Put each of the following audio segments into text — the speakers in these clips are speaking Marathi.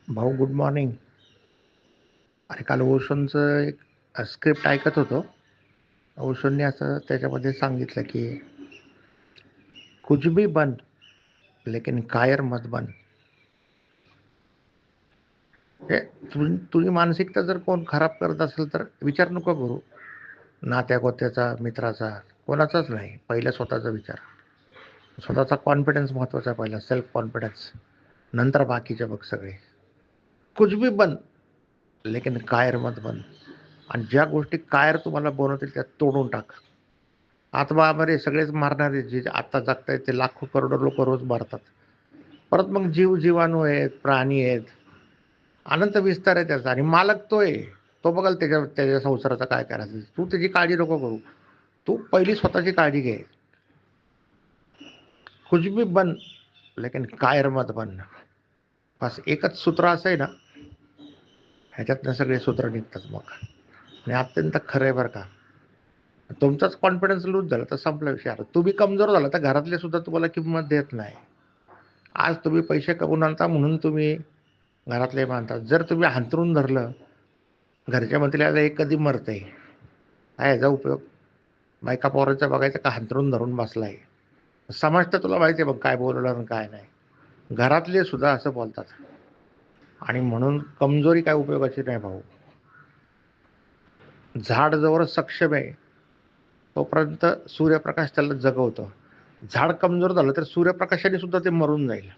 भाऊ, गुड मॉर्निंग. अरे, काल ओशोंचं एक स्क्रिप्ट ऐकत होतो. ओशोंनी असं त्याच्यामध्ये सांगितलं की कुछ भी बन, लेकिन कायर मत बन. हे तुझी मानसिकता जर कोण खराब करत असेल तर विचार नको करू. नात्या गोत्याचा, मित्राचा, कोणाचाच नाही. पहिला स्वतःचा विचार. स्वतःचा कॉन्फिडन्स महत्वाचा आहे. पहिला सेल्फ कॉन्फिडन्स, नंतर बाकीचे बघ सगळे. कुछ भी बन, लेकिन कायर मत बन. आणि ज्या गोष्टी कायर तुम्हाला बनवतील त्या तोडून टाक. आतबामध्ये सगळेच मारणारे जे आता जगतायत ते लाखो करोडो लोक रोज मारतात. परत मग जीवाणू आहेत, प्राणी आहेत, अनंत विस्तार आहे त्याचा. आणि मालक तो आहे. तो बघाल त्याच्या त्याच्या संसाराचं काय करायचं. तू त्याची काळजी नको करू. तू पहिली स्वतःची काळजी घे. कुछ भी बन, लेकिन कायर मत बन. बस एकच सूत्र असं आहे ना, ह्याच्यातनं सगळे सूत्र निघतात मग. आणि अत्यंत खरं आहे बरं का. तुमचाच कॉन्फिडन्स लूज झाला तर संपला विषय. आता तुम्ही कमजोर झाला तर घरातले सुद्धा तुम्हाला किंमत देत नाही. आज तुम्ही पैसे कमवून आणता म्हणून तुम्ही घरातले मानतात. जर तुम्ही हांतरून धरलं, घरच्या मंत्र्याला हे कधी मरतंय, काय याचा उपयोग. बायका पोराचं बघायचं का हांतरून धरून बसलाय. समाज तर तुला माहिती आहे बघ काय बोलवलं आणि काय नाही. घरातले सुद्धा असं बोलतात. आणि म्हणून कमजोरी काय उपयोगाची नाही भाऊ. झाड जवळ सक्षम आहे तोपर्यंत सूर्यप्रकाश त्याला जगवतो. झाड कमजोर झालं तर सूर्यप्रकाशाने सुद्धा ते मरून जाईल.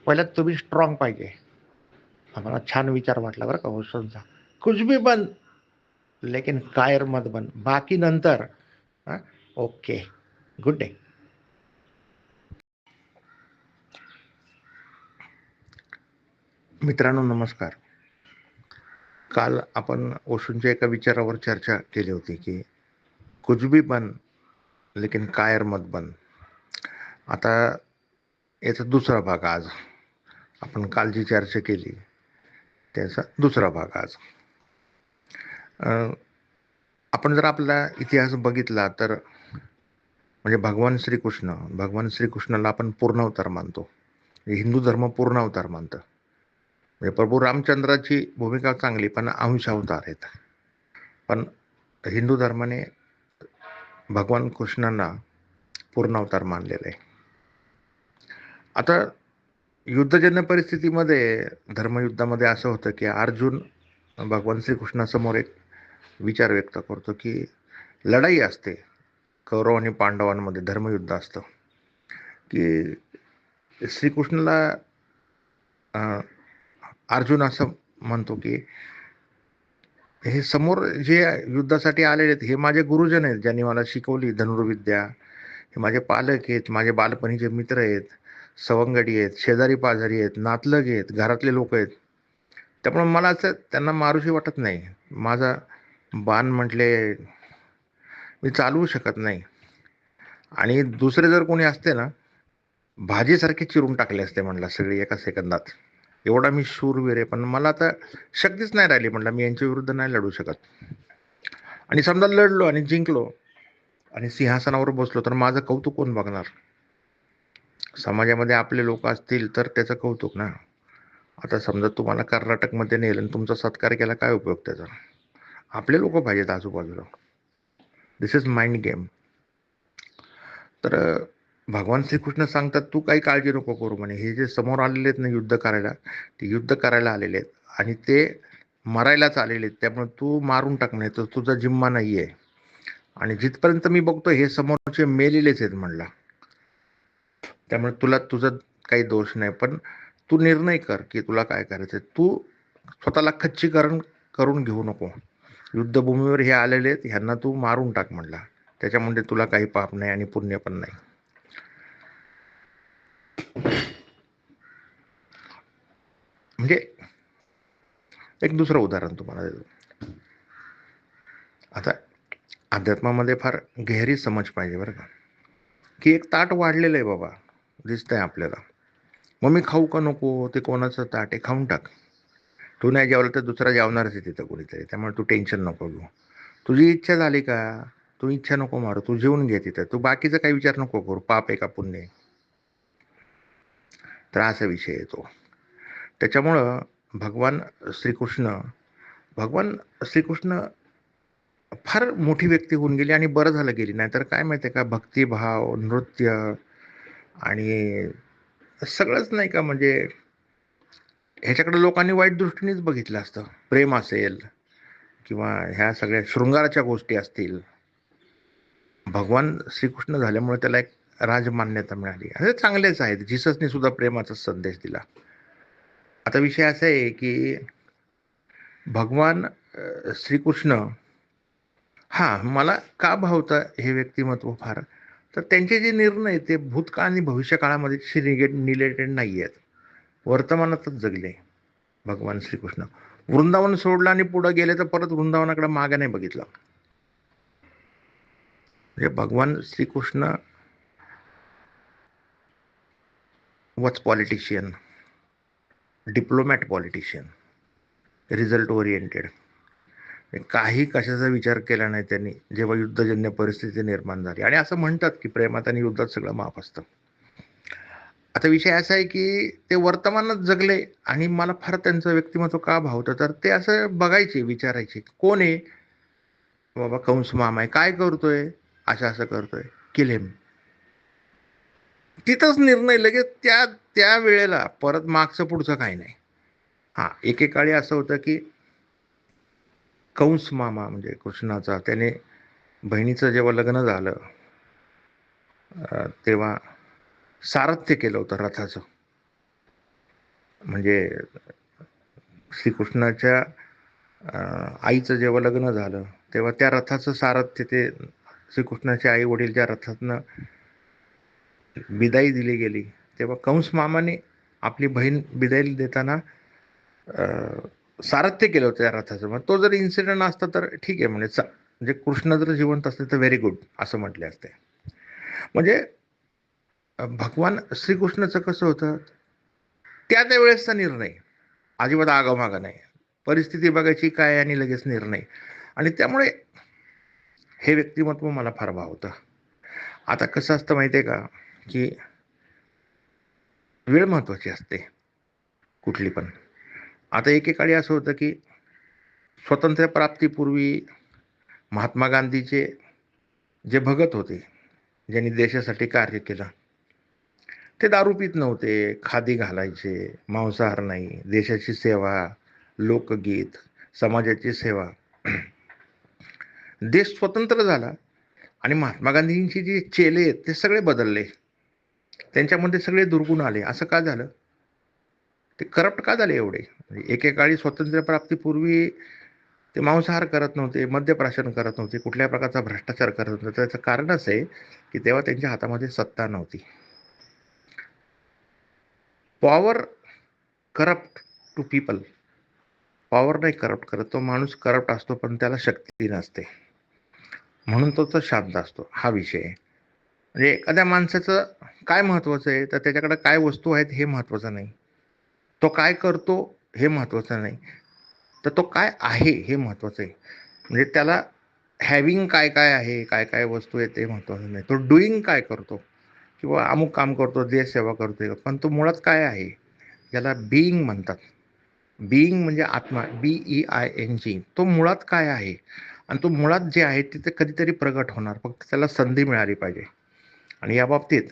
पहिल्यात तुम्ही स्ट्रॉंग पाहिजे. आम्हाला छान विचार वाटला बरं का ओशोंचा. कुछ भी बन, लेकिन कायर मत बन. बाकी नंतर. ओके. Good day. मित्रांनो, नमस्कार. काल आपण ओशोंच्या एका विचारावर चर्चा केली होती की कुछ भी बन, लेकिन कायर मत बन. आता याचा दुसरा भाग आज. आपण काल जी चर्चा केली त्याचा दुसरा भाग आज. आपण जर आपला इतिहास बघितला तर म्हणजे भगवान श्रीकृष्णाला आपण पूर्णावतार मानतो. हिंदू धर्म पूर्णावतार मानतं. म्हणजे प्रभू रामचंद्राची भूमिका चांगली पण अंशावतार आहेत. पण हिंदू धर्माने भगवान कृष्णांना पूर्णावतार मानलेलं आहे. आता युद्धजन्य परिस्थितीमध्ये, धर्मयुद्धामध्ये असं होतं की अर्जुन भगवान श्रीकृष्णासमोर एक विचार व्यक्त करतो की लढाई असते, कौरव आणि पांडवांमध्ये धर्मयुद्ध असतं, की श्रीकृष्णाला अर्जुन असं म्हणतो की हे समोर जे युद्धासाठी आलेले आहेत हे माझे गुरुजन आहेत, ज्यांनी मला शिकवली धनुर्विद्या. हे माझे पालक आहेत, माझे बालपणीचे मित्र आहेत, सवंगडी आहेत, शेजारी पाजारी आहेत, नातलग आहेत, घरातले लोक आहेत. त्यामुळे मला असं त्यांना मारूशी वाटत नाही. माझा बाण म्हटले मी चालवू शकत नाही. आणि दुसरे जर कोणी असते ना, भाजीसारखे चिरून टाकले असते म्हणला सगळे एका सेकंदात. एवढा मी शूरवीर आहे, पण मला आता शक्तीच नाही राहिली म्हणलं, मी यांच्या विरुद्ध नाही लढू शकत. आणि समजा लढलो आणि जिंकलो आणि सिंहासनावर बसलो तर माझं कौतुक कोण बघणार. समाजामध्ये आपले लोक असतील तर त्याचं कौतुक ना. आता समजा तुम्हाला कर्नाटकमध्ये नेलं आणि तुमचा सत्कार केला, काय उपयोग त्याचा. आपले लोक पाहिजेत आजूबाजूला. दिस इज माइंड गेम. तर भगवान श्रीकृष्ण सांगतात तू काही काळजी नको करू म्हणे. हे जे समोर आलेले आहेत ना युद्ध करायला, ते युद्ध करायला आलेले आहेत आणि ते मरायलाच आलेले आहेत. त्यामुळे तू मारून टाक म्हणे, तर तुझा जिम्मा नाही आहे. आणि जिथपर्यंत मी बघतो हे समोरचे मेलेलेच आहेत म्हणला. त्यामुळे तुला तुझं काही दोष नाही, पण तू निर्णय कर की तुला काय करायचं. तू स्वतःला खच्चीकरण करून घेऊ नको. युद्धभूमीवर हे आलेले आहेत, ह्यांना तू मारून टाक म्हणला. त्याच्यामध्ये तुला काही पाप नाही आणि पुण्य पण नाही. म्हणजे एक दुसरं उदाहरण तुम्हाला देतो. आता अध्यात्मामध्ये फार गहरी समज पाहिजे बरं का, की एक ताट वाढलेलं आहे बाबा, दिसतंय आपल्याला. मग मी खाऊ का नको, ते कोणाचं ताट आहे, खाऊन टाक. तू नाही जेवलं तर दुसरा जेवणारच आहे तिथं कोणीतरी, त्यामुळे तू टेन्शन नको घेऊ. तुझी इच्छा झाली का, तू इच्छा नको मारू, तू जेवून घे तिथं. तू बाकीचा काही विचार नको करू, पाप आहे का पुण्य आहे. तर असा विषय येतो. त्याच्यामुळं भगवान श्रीकृष्ण भगवान श्रीकृष्ण फार मोठी व्यक्ती होऊन गेली आणि बरं झालं गेली. नाहीतर काय माहिती आहे का, भक्तिभाव, नृत्य आणि सगळंच नाही का, म्हणजे ह्याच्याकडे लोकांनी वाईट दृष्टीनेच बघितलं असतं. प्रेम असेल किंवा ह्या सगळ्या शृंगाराच्या गोष्टी असतील, भगवान श्रीकृष्ण झाल्यामुळे त्याला एक राजमान्यता मिळाली. असे चांगलेच आहेत. जिससने सुद्धा प्रेमाचा संदेश दिला. आता विषय असा आहे की भगवान श्रीकृष्ण, हा मला का भावतं हे व्यक्तिमत्व फार, तर त्यांचे जे निर्णय आहेत, ते भूतकाळ आणि भविष्यकाळामध्ये रिलेटेड नाही आहेत. वर्तमानातच जगले भगवान श्रीकृष्ण. वृंदावन सोडलं आणि पुढे गेले तर परत वृंदावनाकडे मागे नाही बघितलं. म्हणजे भगवान Shrikrishna was politician, diplomat politician, result oriented. काही कशाचा विचार केला नाही त्यांनी जेव्हा युद्धजन्य परिस्थिती निर्माण झाली. आणि असं म्हणतात की प्रेमात आणि युद्धात सगळं माफ असतं. आता विषय असा आहे की ते वर्तमानात जगले आणि मला फार त्यांचं व्यक्तिमत्व का भावतं, तर ते असं बघायचे, विचारायचे कोण आहे बाबा, कंस मामा आहे, काय करतोय, असं असं करतोय, किल हिम. तिथंच निर्णय लगेच त्या त्या वेळेला, परत मागचं पुढचं काही नाही. हा, एकेकाळी असं होतं की कंस मामा म्हणजे कृष्णाचा, त्याने बहिणीचं जेव्हा लग्न झालं तेव्हा सारथ्य केलं होतं रथाचं. म्हणजे श्रीकृष्णाच्या आईचं जेव्हा लग्न झालं तेव्हा त्या रथाचं सारथ्य, ते श्रीकृष्णाचे आई वडील ज्या रथातनं बिदाई दिली गेली, तेव्हा कंस मामाने आपली बहीण बिदाई देताना सारथ्य केलं होतं त्या रथाचं. मग तो जर इन्सिडेंट असता तर ठीक आहे, म्हणजे कृष्ण जर जिवंत असते तर व्हेरी गुड असं म्हटले असते. म्हणजे भगवान श्रीकृष्णाचं कसं होतं, त्या त्या वेळेसचा निर्णय, अजिबात आगामागा नाही, परिस्थिती बघायची काय आणि लगेच निर्णय. आणि त्यामुळे हे व्यक्तिमत्व मला फार भावतं. आता कसं असतं माहिती आहे का, की वेळ महत्वाची असते कुठली पण. आता एकेकाळी असं होतं की स्वातंत्र्य प्राप्तीपूर्वी महात्मा गांधीचे जे भगत होते, ज्यांनी देशासाठी कार्य केलं, ते दारू पित नव्हते, खादी घालायचे, मांसाहार नाही, देशाची सेवा, लोकगीत, समाजाची सेवा. देश स्वतंत्र झाला आणि महात्मा गांधींची जी चेले आहेत ते सगळे बदलले, त्यांच्यामध्ये सगळे दुर्गुण आले. असं का झालं? ते करप्ट का झाले एवढे? म्हणजे एकेकाळी स्वातंत्र्यप्राप्तीपूर्वी ते मांसाहार करत नव्हते, मद्यप्राशन करत नव्हते, कुठल्याही प्रकारचा भ्रष्टाचार करत नव्हते. त्याचं कारण असं आहे की तेव्हा त्यांच्या हातामध्ये सत्ता नव्हती. Power corrupt to people. Power नाही करप्ट करत, तो माणूस करप्ट असतो पण त्याला शक्ती नसते, म्हणून तो शांत असतो. हा विषय आहे. म्हणजे एखाद्या माणसाचं काय महत्वाचं आहे, तर त्याच्याकडे काय वस्तू आहेत हे महत्वाचं नाही, तो काय करतो हे महत्वाचं नाही, तर तो काय आहे हे महत्वाचं आहे. म्हणजे त्याला हॅविंग काय काय आहे, काय काय वस्तू आहे ते महत्वाचं नाही, तो डुईंग काय करतो किंवा अमुक काम करतो, देश सेवा करतोय, पण तो मुळात काय आहे, ज्याला बिईंग म्हणतात. बिईंग म्हणजे आत्मा, BEING. तो मुळात काय आहे आणि तो मुळात जे आहे तिथे कधीतरी प्रगट होणार, फक्त त्याला संधी मिळाली पाहिजे. आणि या बाबतीत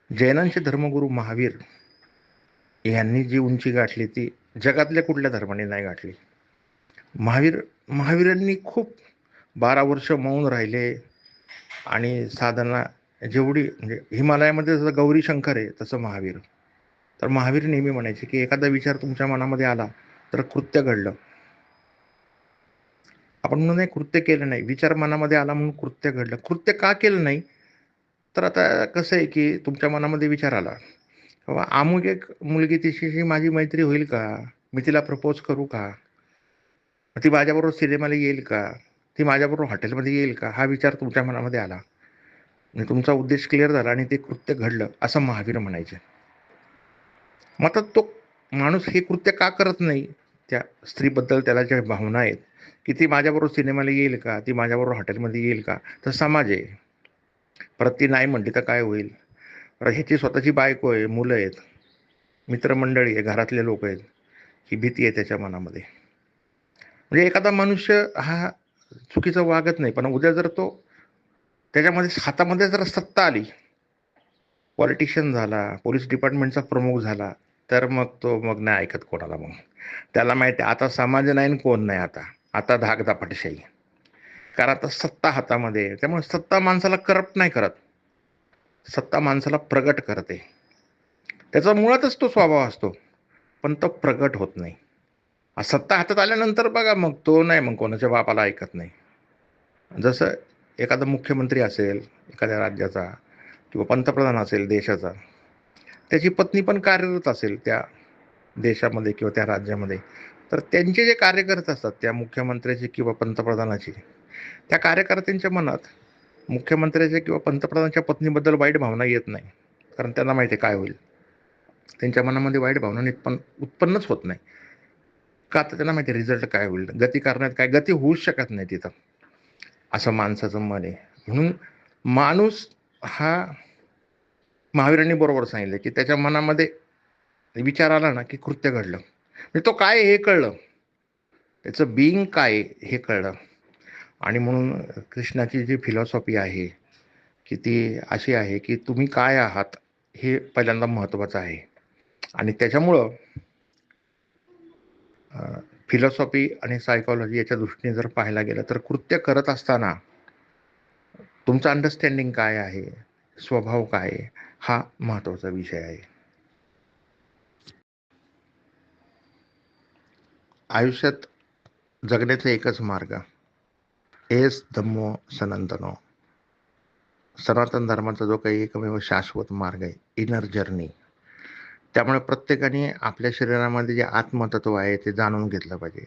जैनांचे धर्मगुरू महावीर यांनी जी उंची गाठली ती जगातल्या कुठल्या धर्माने नाही गाठली. महावीरांनी खूप 12 वर्ष मौन राहिले आणि साधना जेवढी, म्हणजे हिमालयामध्ये जसं गौरी शंकर आहे तसं महावीर. तर महावीर नेहमी म्हणायचे की एखादा विचार तुमच्या मनामध्ये आला तर कृत्य घडलं. आपण म्हणून नाही कृत्य केलं नाही, विचार मनामध्ये आला म्हणून कृत्य घडलं. कृत्य का केलं नाही, तर आता कसं आहे की तुमच्या मनामध्ये विचार आला बाबा, अमुक एक मुलगी, तिच्याशी माझी मैत्री होईल का, मी तिला प्रपोज करू का, ती माझ्याबरोबर सिनेमाला येईल का, ती माझ्याबरोबर हॉटेलमध्ये येईल का, हा विचार तुमच्या मनामध्ये आला आणि तुमचा उद्देश क्लिअर झाला आणि ते कृत्य घडलं, असं महावीर म्हणायचे. मग आता तो माणूस हे कृत्य का करत नाही, त्या स्त्रीबद्दल त्याला ज्या भावना आहेत की ती माझ्याबरोबर सिनेमाला येईल का, ती माझ्याबरोबर हॉटेलमध्ये येईल का, तर समाज आहे, परत ती नाही म्हणली तर काय होईल, परत ह्याची स्वतःची बायको आहे, मुलं आहेत, मित्रमंडळी आहे, घरातले लोक आहेत, ही भीती आहे त्याच्या मनामध्ये. म्हणजे एखादा मनुष्य हा चुकीचं वागत नाही, पण उद्या जर तो त्याच्यामध्ये हातामध्ये जर सत्ता आली, पॉलिटिशियन झाला, पोलीस डिपार्टमेंटचा प्रमुख झाला, तर मग तो मग नाही ऐकत कोणाला. मग त्याला माहिती आहे आता समाज नाही आणि कोण नाही, आता आता धाकधपाटशाही. कारण आता सत्ता हातामध्ये आहे. त्यामुळे सत्ता माणसाला करप्ट नाही करत, सत्ता माणसाला प्रगट करते. त्याचा मुळातच तो स्वभाव असतो, पण तो प्रगट होत नाही. सत्ता हातात आल्यानंतर बघा मग तो नाही, मग कोणाच्या बापाला ऐकत नाही. जसं एखादा मुख्यमंत्री असेल एखाद्या राज्याचा, किंवा पंतप्रधान असेल देशाचा, त्याची पत्नी पण कार्यरत असेल त्या देशामध्ये किंवा त्या राज्यामध्ये, तर त्यांचे जे कार्यकर्ते असतात त्या मुख्यमंत्र्याचे किंवा पंतप्रधानाचे, त्या कार्यकर्त्यांच्या मनात मुख्यमंत्र्याच्या किंवा पंतप्रधानाच्या पत्नीबद्दल वाईट भावना येत नाही. कारण त्यांना माहिती आहे काय होईल. त्यांच्या मनामध्ये वाईट भावना उत्पन्नच होत नाही. का तर त्यांना माहिती रिझल्ट काय होईल, गती करण्यात काय गती होऊच शकत नाही तिथं. असं माणसाचं मन आहे. म्हणून माणूस हा, महावीरांनी बरोबर सांगितलं की त्याच्या मनामध्ये विचार आला ना की कृत्य घडलं. म्हणजे तो काय हे कळलं, त्याचं बिईंग काय हे कळलं. आणि म्हणून कृष्णाची जी फिलॉसॉफी आहे की ती अशी आहे की तुम्ही काय आहात हे पहिल्यांदा महत्त्वाचं आहे. आणि त्याच्यामुळं फिलॉसॉफी आणि सायकॉलॉजी याच्या दृष्टीने जर पाहायला गेलं तर कृत्य करत असताना तुमचं अंडरस्टँडिंग काय आहे, स्वभाव काय आहे, हा महत्त्वाचा विषय आहे. आयुष्यात जगण्याचा एकच मार्ग, एस धम्मो सनातनो. सनातन धर्माचा जो काही एकमेव शाश्वत मार्ग आहे, इनर जर्नी. त्यामुळे प्रत्येकाने आपल्या शरीरामध्ये जे आत्मतत्व आहे ते जाणून घेतलं पाहिजे.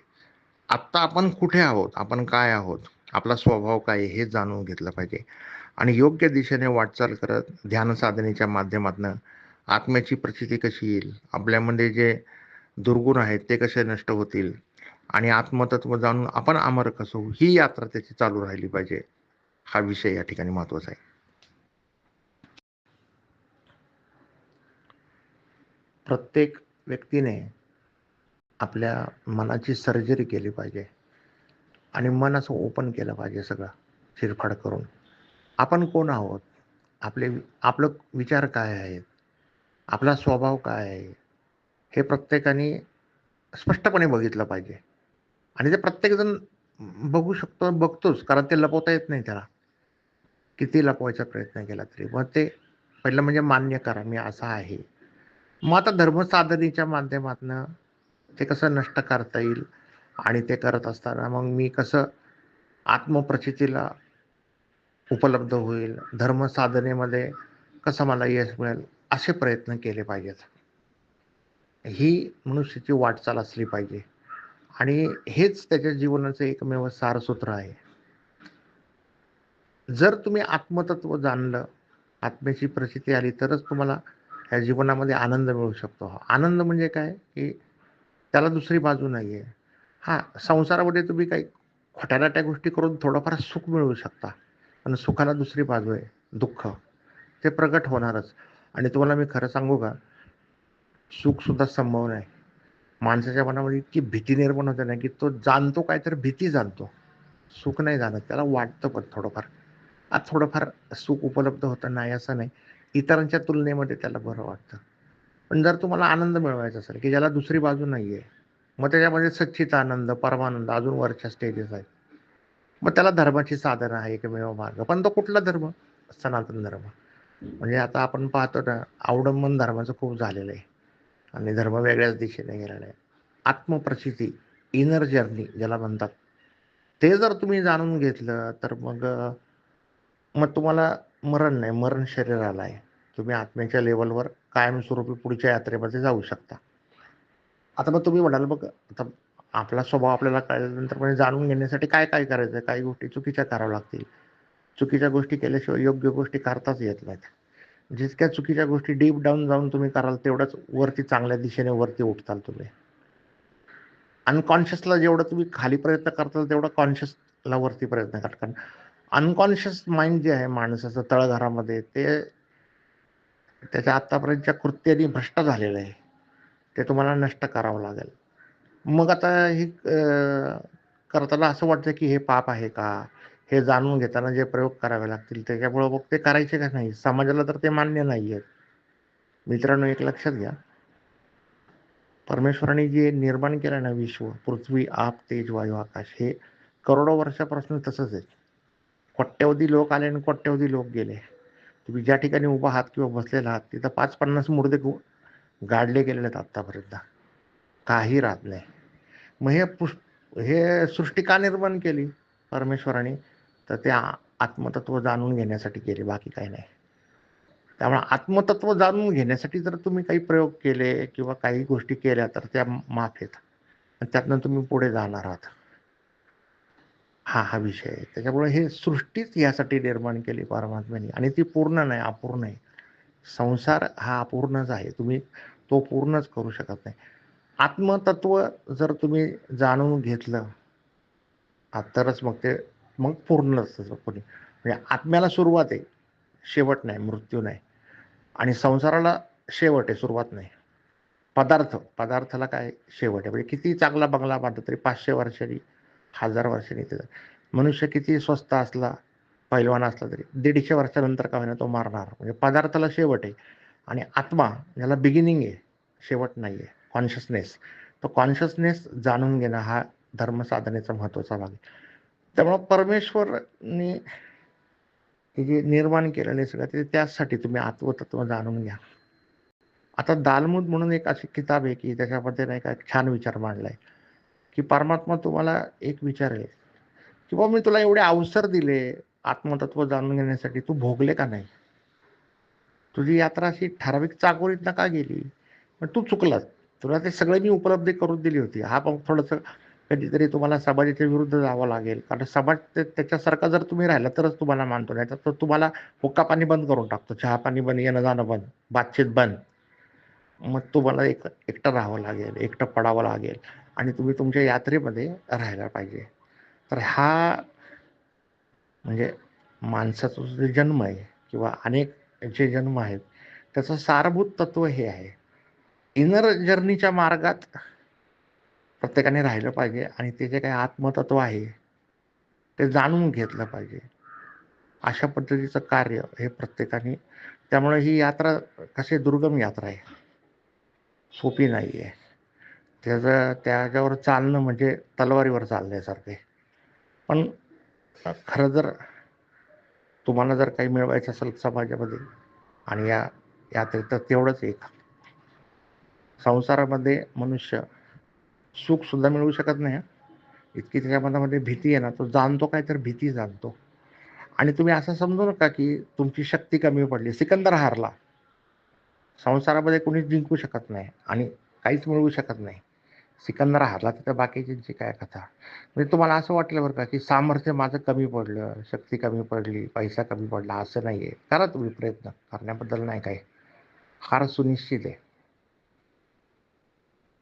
आत्ता आपण कुठे आहोत, आपण काय आहोत, आपला स्वभाव काय हे जाणून घेतलं पाहिजे. आणि योग्य दिशेने वाटचाल करत ध्यान साधनेच्या माध्यमातून आत्म्याची प्रचिती कशी येईल, आपल्यामध्ये जे दुर्गुण आहेत ते कसे नष्ट होतील, आणि आत्मतत्व जाणून आपण अमर कसं होऊ, ही यात्रा त्याची चालू राहिली पाहिजे. हा विषय या ठिकाणी महत्त्वाचा आहे. प्रत्येक व्यक्तीने आपल्या मनाची सर्जरी केली पाहिजे आणि मन असं ओपन केलं पाहिजे, सगळं चिरफाड करून. आपण कोण आहोत, आपलं विचार काय आहेत, आपला स्वभाव काय आहे, हे प्रत्येकाने स्पष्टपणे बघितलं पाहिजे. आणि ते प्रत्येकजण बघू शकतो, बघतोच, कारण ते लपवता येत नाही त्याला. किती लपवायचा प्रयत्न केला तरी मग ते पहिलं म्हणजे मान्य करा मी असा आहे. मग आता धर्मसाधनेच्या माध्यमातनं ते कसं नष्ट करता येईल, आणि ते करत असताना मग मी कसं आत्मप्रचितीला उपलब्ध होईल, धर्मसाधनेमध्ये कसं मला यश मिळेल, असे प्रयत्न केले पाहिजेत. ही मनुष्याची वाटचाल असली पाहिजे. आणि हेच त्याच्या जीवनाचं एकमेव सारसूत्र आहे. जर तुम्ही आत्मतत्व जाणलं, आत्म्याची प्रचिती आली, तरच तुम्हाला या जीवनामध्ये आनंद मिळू शकतो. आनंद म्हणजे काय, की त्याला दुसरी बाजू नाही आहे. हां, संसारामध्ये तुम्ही काही खोट्या-नाट्या गोष्टी करून थोडंफार सुख मिळवू शकता. पण सुखाला दुसरी बाजू आहे, दुःख. ते प्रगट होणारच. आणि तुम्हाला मी खरं सांगू का, सुखसुद्धा संभव नाही. माणसाच्या मनामध्ये इतकी भीती निर्माण होते ना, की तो जाणतो काय, तर भीती जाणतो. सुख नाही जाणत. त्याला वाटतं पण थोडंफार. आज थोडंफार सुख उपलब्ध होतं, नाही असं नाही. इतरांच्या तुलनेमध्ये त्याला बरं वाटतं. पण जर तुम्हाला आनंद मिळवायचा असेल, की ज्याला दुसरी बाजू नाहीये, मग त्याच्यामध्ये सच्चिदानंद, परमानंद अजून वरच्या स्टेजेस आहेत. मग त्याला धर्माची साधना आहे एकमेव मार्ग. पण तो कुठला धर्म? सनातन धर्म. म्हणजे आता आपण पाहतो ना, अवडंबन धर्माचं खूप झालेलं आहे आणि धर्म वेगळ्याच दिशेने गेलेला आहे. आत्मप्रचिती, इनर जर्नी ज्याला म्हणतात, ते जर तुम्ही जाणून घेतलं तर मग तुम्हाला मरण नाही, मरण शरीराला आहे. तुम्ही आत्म्याच्या लेवलवर कायमस्वरूपी पुढच्या यात्रेमध्ये जाऊ शकता. आता मग तुम्ही म्हणाल, मग आता आपला स्वभाव आपल्याला कळल्यानंतर म्हणजे जाणून घेण्यासाठी काय काय करायचं, काही गोष्टी चुकीच्या कराव्या लागतील. चुकीच्या गोष्टी केल्याशिवाय योग्य गोष्टी करताच येत नाहीत. जितक्या चुकीच्या गोष्टी डीप डाऊन जाऊन तुम्ही कराल, तेवढंच वरती चांगल्या दिशेने वरती उठताल तुम्ही. अनकॉन्शियसला जेवढं तुम्ही खाली प्रयत्न करताल, तेवढं कॉन्शियसला वरती प्रयत्न करा. कारण अनकॉन्शियस माइंड जे आहे माणसाचं तळघरामध्ये, ते त्याच्या आतापर्यंतच्या कृत्याने भ्रष्ट झालेलं आहे. ते तुम्हाला नष्ट करावं लागेल. मग आता हे करताना असं वाटतं की हे पाप आहे का? हे जाणून घेताना जे प्रयोग करावे लागतील त्याच्यामुळं मग ते करायचे का नाही? समाजाला तर ते मान्य नाहीये. मित्रांनो, एक लक्षात घ्या, परमेश्वराने जे निर्माण केलं ना विश्व, पृथ्वी, आप, तेज, वायू, आकाश, हे करोडो वर्षापासून तसंच आहे. कोट्यवधी लोक आले आणि कोट्यवधी लोक गेले. तुम्ही ज्या ठिकाणी उभा आहात किंवा बसलेला आहात तिथं 5-50 मुर्दे गाडले गेलेले आहेत आत्तापर्यंत. काही राहत नाही. मग हे सृष्टी का निर्माण केली परमेश्वराने? तर ते आत्मतत्व जाणून घेण्यासाठी केले, बाकी काही नाही. त्यामुळे आत्मतत्व जाणून घेण्यासाठी जर तुम्ही काही प्रयोग केले किंवा काही गोष्टी केल्या तर त्या माफ आहेत. आणि त्यातनं तुम्ही पुढे जाणार आहात. हा विषय आहे. त्याच्यामुळे हे सृष्टीच यासाठी निर्माण केली परमात्म्याने, आणि ती पूर्ण नाही, अपूर्ण आहे. संसार हा अपूर्णच आहे. तुम्ही तो पूर्णच करू शकत नाही. आत्मतत्व जर तुम्ही जाणून घेतलं तरच मग पूर्णच कोणी, म्हणजे आत्म्याला सुरुवात आहे, शेवट नाही, मृत्यू नाही. आणि संसाराला शेवट आहे, सुरुवात नाही. पदार्थाला काय शेवट आहे? म्हणजे किती चांगला बंगला बांधला तरी 500 वर्षांनी, 1000 वर्षांनी ते मनुष्य किती स्वस्त असला, पैलवान असला तरी 150 वर्षानंतर का होईना तो मारणार. म्हणजे पदार्थाला शेवट आहे. आणि आत्मा याला बिगिनिंग आहे, शेवट नाही आहे. कॉन्शियसनेस, तो कॉन्शियसनेस जाणून घेणं हा धर्मसाधनेचा महत्त्वाचा भाग आहे. त्यामुळं परमेश्वरने हे जे निर्माण केलेलं आहे सगळं, ते त्याचसाठी तुम्ही आत्मतत्व जाणून घ्या. आता दालमूद म्हणून एक अशी किताब आहे की त्याच्यामध्ये नाही का छान विचार मांडलाय की परमात्मा तुम्हाला एक विचारेल की बाबा, मी तुला एवढे अवसर दिले आत्मतत्व जाणून घेण्यासाठी, तू भोगले का नाही? तुझी यात्रा अशी ठराविक चाकोरीत का गेली? पण तू चुकलास. तुला ते सगळे मी उपलब्धी करून दिली होती. हा पण थोडंसं कधीतरी तुम्हाला समाजाच्या विरुद्ध जावं लागेल, कारण समाज त्याच्यासारखा जर तुम्ही राहिला तरच तुम्हाला मानतो, नाही तर तुम्हाला हुक्का पाणी बंद करून टाकतो, चहा पाणी बंद, येणं जाणं बंद, बातचीत बंद. मग तुम्हाला एकटं राहावं लागेल, एकटं पडावं लागेल, आणि तुम्ही तुमच्या यात्रेमध्ये राहायला पाहिजे. तर हा म्हणजे माणसाचा जो जन्म आहे किंवा अनेक जे जन्म आहेत त्याचं सारभूत तत्व हे आहे. इनर जर्नीच्या मार्गात प्रत्येकाने राहिलं पाहिजे आणि ते जे काही आत्मतत्व आहे ते जाणून घेतलं पाहिजे. अशा पद्धतीचं कार्य हे प्रत्येकाने, त्यामुळे ही यात्रा कशी दुर्गम यात्रा आहे, सोपी नाही आहे. त्याच्यावर चालणं म्हणजे तलवारीवर चालण्यासारखं आहे. पण खरं जर तुम्हाला जर काही मिळवायचं असेल समाजामध्ये आणि या यात्रेत, तर तेवढंच एक, संसारामध्ये मनुष्य सुख सुद्धा मिळवू शकत नाही. इतकी त्याच्या मनामध्ये भीती आहे ना, तो जाणतो काय, तर भीती जाणतो. आणि तुम्ही असं समजू नका की तुमची शक्ती कमी पडली. सिकंदर हारला, संसारामध्ये कोणीच जिंकू शकत नाही आणि काहीच मिळवू शकत नाही. सिकंदर हारला, तर बाकीच्यांची काय कथा. म्हणजे तुम्हाला असं वाटलं बरं का की सामर्थ्य माझं कमी पडलं, शक्ती कमी पडली, पैसा कमी पडला, असं नाही आहे. करा तुम्ही प्रयत्न, करण्याबद्दल नाही काय, हार सुनिश्चित आहे.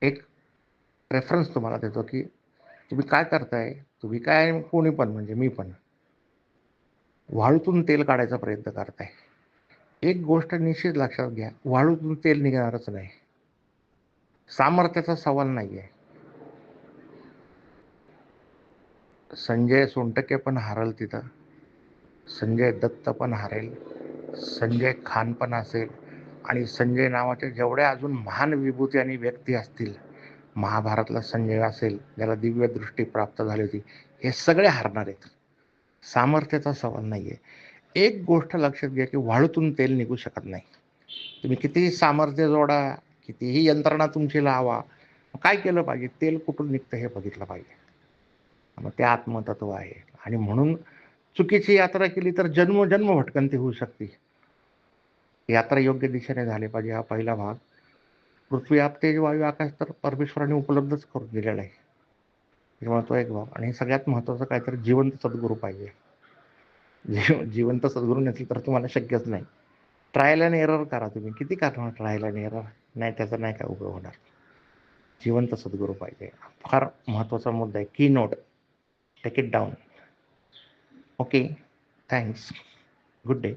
एक रेफरन्स तुम्हाला देतो की तुम्ही काय करताय, तुम्ही काय, कोणी पण, म्हणजे मी पण वाळूतून तेल काढायचा प्रयत्न करताय. एक गोष्ट निश्चित लक्षात घ्या, वाळूतून तेल निघणारच नाही. सामर्थ्याचा सवाल नाही आहे. संजय सोनटके पण हारल तिथं, संजय दत्त पण हारेल, संजय खान पण असेल, आणि संजय नावाचे जेवढ्या अजून महान विभूती आणि व्यक्ती असतील, महाभारतला संजय असेल ज्याला दिव्य दृष्टी प्राप्त झाली होती, हे सगळे हारणार आहेत. सामर्थ्याचा सवाल नाही आहे. एक गोष्ट लक्षात घ्या की वाळूतून तेल निघू शकत नाही. तुम्ही कितीही सामर्थ्य जोडा, कितीही यंत्रणा तुमची लावा, काय केलं पाहिजे, तेल कुठून निघतं हे बघितलं पाहिजे. मग ते आत्मतत्व आहे. आणि म्हणून चुकीची यात्रा केली तर जन्मोजन्म भटकंती होऊ शकते. यात्रा योग्य दिशेने झाली पाहिजे, हा पहिला भाग. पृथ्वी, आप, तेज, वायू, आकाश तर परमेश्वराने उपलब्धच करून दिलेला आहे, त्यामुळे तो एक भाग. आणि सगळ्यात महत्त्वाचं काय, तर जिवंत सद्गुरू पाहिजे. जिवंत सद्गुरू नसेल तर तुम्हाला शक्यच नाही. ट्रायल अँड एरर करा, तुम्ही किती करणार ट्रायल अँड एरर, नाही त्याचा नाही काय उपयोग होणार. जिवंत सद्गुरू पाहिजे, फार महत्त्वाचा मुद्दा आहे. की note, take it down. Okay, thanks, good day.